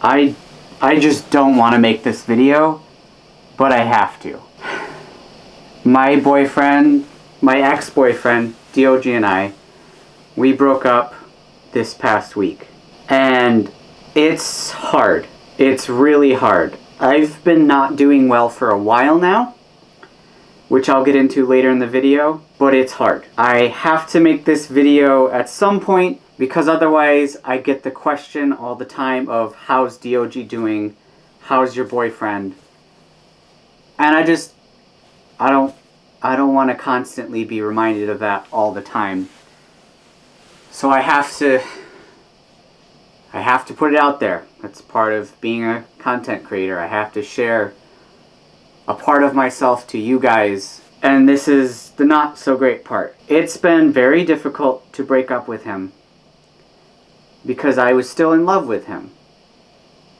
I just don't want to make this video, but I have to. My boyfriend, my ex-boyfriend, DOG and I, we broke up this past week. And it's hard. It's really hard. I've been not doing well for a while now, which I'll get into later in the video, but it's hard. I have to make this video at some point because otherwise I get the question all the time of how's DOG doing? How's your boyfriend? And I don't want to constantly be reminded of that all the time. So I have to put it out there. That's part of being a content creator. I have to share a part of myself to you guys. And this is the not so great part. It's been very difficult to break up with him because I was still in love with him.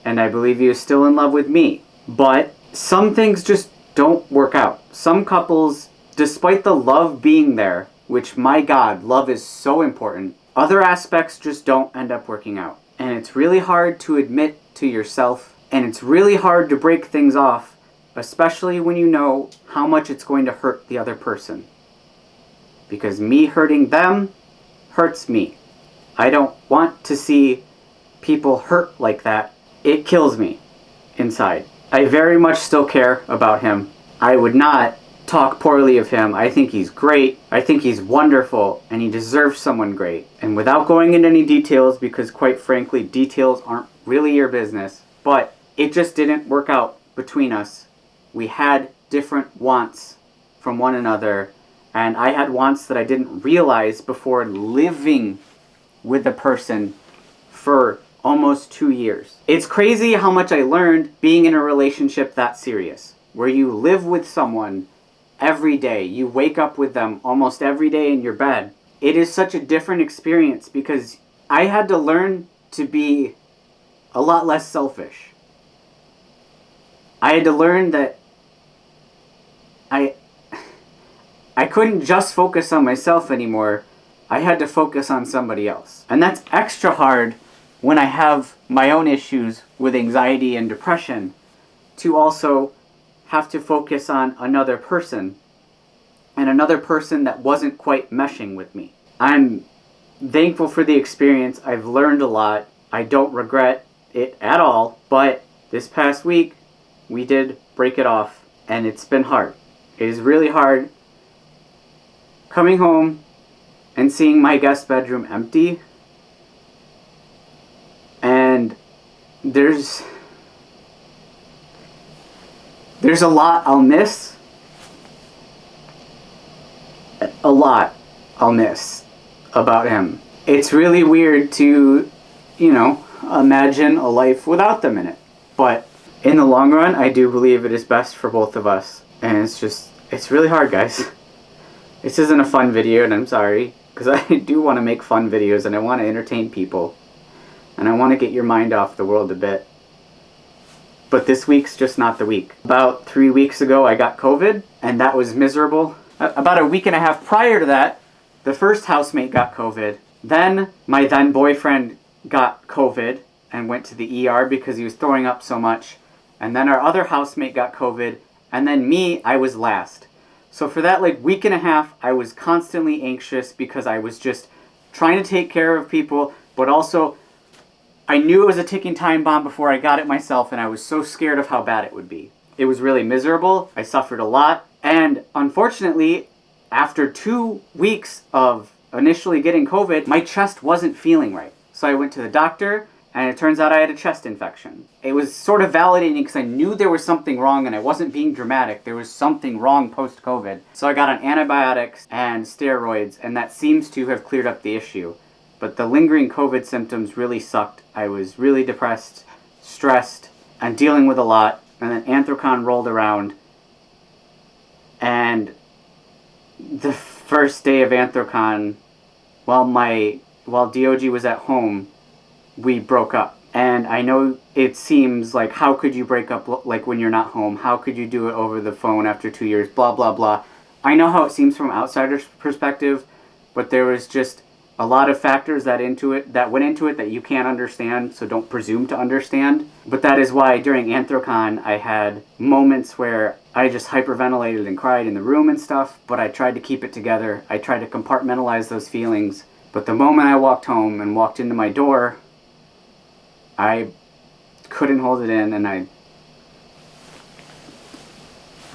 And I believe he was still in love with me. But some things just don't work out. Some couples, despite the love being there, which my God, love is so important, other aspects just don't end up working out. And it's really hard to admit to yourself, and it's really hard to break things off, especially when you know how much it's going to hurt the other person. Because me hurting them hurts me. I don't want to see people hurt like that. It kills me inside. I very much still care about him. I would not talk poorly of him. I think he's great. I think he's wonderful, and he deserves someone great. And without going into any details, because quite frankly, details aren't really your business, but it just didn't work out between us. We had different wants from one another, and I had wants that I didn't realize before living with a person for almost 2 years. It's crazy how much I learned being in a relationship that serious, where you live with someone every day. You wake up with them almost every day in your bed. It is such a different experience because I had to learn to be a lot less selfish. I had to learn that I couldn't just focus on myself anymore. I had to focus on somebody else. And that's extra hard when I have my own issues with anxiety and depression, to also have to focus on another person, and another person that wasn't quite meshing with me. I'm thankful for the experience. I've learned a lot. I don't regret it at all, but this past week we did break it off, and it's been hard. It is really hard coming home and seeing my guest bedroom empty, and there's a lot I'll miss. A lot I'll miss about him. It's really weird to, imagine a life without them in it. But in the long run, I do believe it is best for both of us. And it's really hard, guys. This isn't a fun video, and I'm sorry, because I do want to make fun videos, and I want to entertain people. And I want to get your mind off the world a bit. But this week's just not the week. About 3 weeks ago, I got COVID, and that was miserable. About a week and a half prior to that, the first housemate got COVID. Then my then boyfriend got COVID and went to the ER because he was throwing up so much. And then our other housemate got COVID. And then me, I was last. So for that week and a half, I was constantly anxious because I was just trying to take care of people, but also I knew it was a ticking time bomb before I got it myself, and I was so scared of how bad it would be. It was really miserable. I suffered a lot. And unfortunately, after 2 weeks of initially getting COVID, my chest wasn't feeling right. So I went to the doctor, and it turns out I had a chest infection. It was sort of validating because I knew there was something wrong, and I wasn't being dramatic. There was something wrong post-COVID. So I got on antibiotics and steroids, and that seems to have cleared up the issue. But the lingering COVID symptoms really sucked. I was really depressed, stressed, and dealing with a lot. And then Anthrocon rolled around. And the first day of Anthrocon, while DOG was at home, we broke up. And I know it seems like, how could you break up when you're not home? How could you do it over the phone after 2 years? Blah, blah, blah. I know how it seems from an outsider's perspective, but there was just a lot of factors that went into it that you can't understand, so don't presume to understand. But that is why during Anthrocon I had moments where I just hyperventilated and cried in the room and stuff, but I tried to keep it together. I tried to compartmentalize those feelings. But the moment I walked home and walked into my door, I couldn't hold it in, and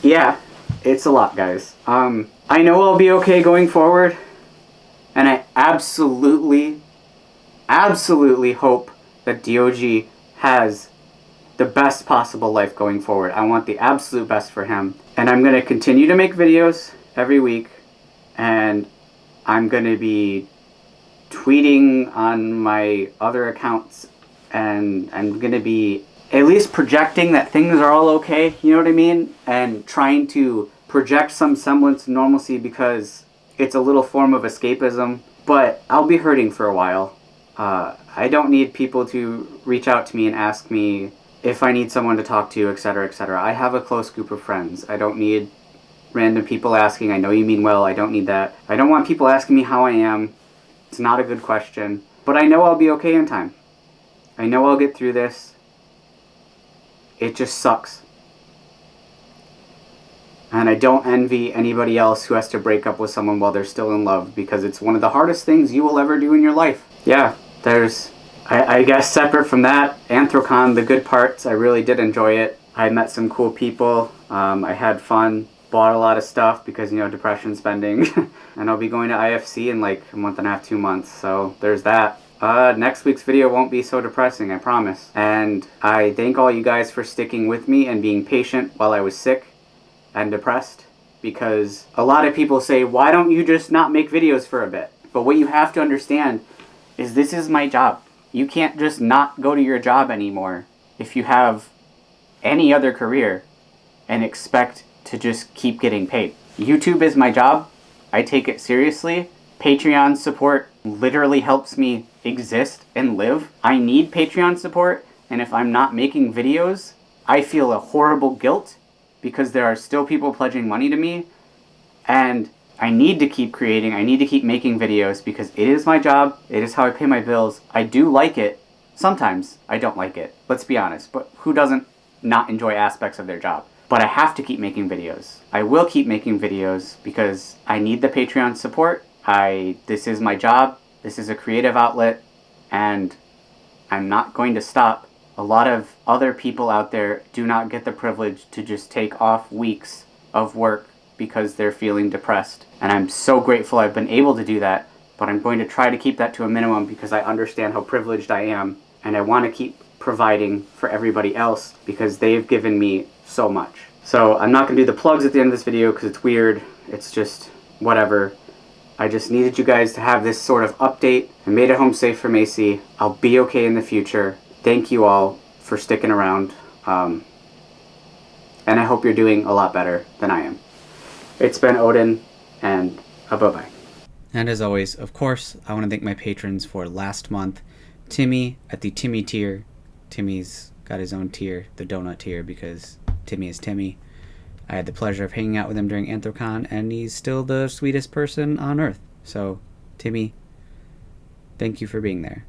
yeah, it's a lot, guys. I know I'll be okay going forward, and I absolutely hope that DOG has the best possible life going forward. I want the absolute best for him, and I'm going to continue to make videos every week, and I'm going to be tweeting on my other accounts, and I'm going to be at least projecting that things are all okay, you know what I mean? And trying to project some semblance of normalcy, because it's a little form of escapism. But I'll be hurting for a while. I don't need people to reach out to me and ask me if I need someone to talk to, etc., etc. I have a close group of friends. I don't need random people asking, I know you mean well, I don't need that. I don't want people asking me how I am. It's not a good question. But I know I'll be okay in time. I know I'll get through this. It just sucks. And I don't envy anybody else who has to break up with someone while they're still in love, because it's one of the hardest things you will ever do in your life. Yeah, I guess separate from that, Anthrocon, the good parts, I really did enjoy it. I met some cool people. I had fun. Bought a lot of stuff because, depression spending. And I'll be going to IFC in like a month and a half, 2 months. So there's that. Next week's video won't be so depressing, I promise. And I thank all you guys for sticking with me and being patient while I was sick and depressed. Because a lot of people say, why don't you just not make videos for a bit? But what you have to understand is this is my job. You can't just not go to your job anymore if you have any other career and expect to just keep getting paid. YouTube is my job. I take it seriously. Patreon support literally helps me exist and live. I need Patreon support, and if I'm not making videos, I feel a horrible guilt because there are still people pledging money to me, and I need to keep creating. I need to keep making videos because it is my job. It is how I pay my bills. I do like it. Sometimes I don't like it. Let's be honest. But who doesn't not enjoy aspects of their job? But I have to keep making videos. I will keep making videos because I need the Patreon support. This is my job. This is a creative outlet, and I'm not going to stop. A lot of other people out there do not get the privilege to just take off weeks of work because they're feeling depressed. And I'm so grateful I've been able to do that, but I'm going to try to keep that to a minimum because I understand how privileged I am, and I want to keep providing for everybody else because they've given me so much. So I'm not going to do the plugs at the end of this video because it's weird. It's just whatever. I just needed you guys to have this sort of update. I made it home safe for Macy. I'll be okay in the future. Thank you all for sticking around. And I hope you're doing a lot better than I am. It's been Odin, and bye-bye. And as always, of course, I want to thank my patrons for last month. Timmy at the Timmy tier. Timmy's got his own tier, the donut tier, because Timmy is Timmy. I had the pleasure of hanging out with him during Anthrocon, and he's still the sweetest person on earth. So, Timmy, thank you for being there.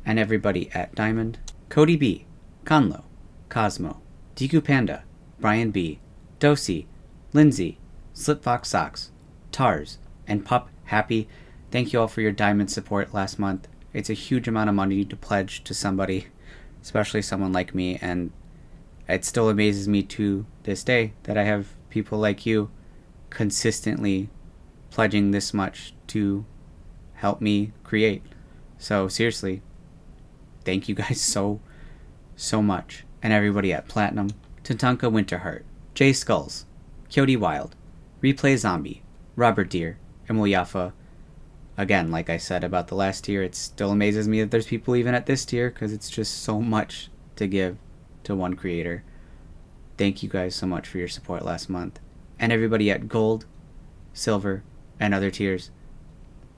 And everybody at Diamond, Cody B, Conlo, Cosmo, Deku Panda, Brian B, Dosi, Lindsay, Slipfox Socks, Tars, and Pup Happy. Thank you all for your Diamond support last month. It's a huge amount of money to pledge to somebody, especially someone like me, and it still amazes me to this day that I have people like you consistently pledging this much to help me create. So seriously, thank you guys so much. And everybody at Platinum, Tatanka Winterheart, Jay Skulls, Kyoti Wild, Replay Zombie, Robert Deere, Emil Yaffa. Again, like I said about the last tier, it still amazes me that there's people even at this tier because it's just so much to give to one creator. Thank you guys so much for your support last month. And everybody at Gold, Silver, and other tiers,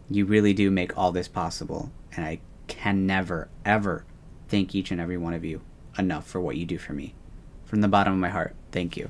you really do make all this possible, and I can never, ever thank each and every one of you enough for what you do for me. From the bottom of my heart, thank you.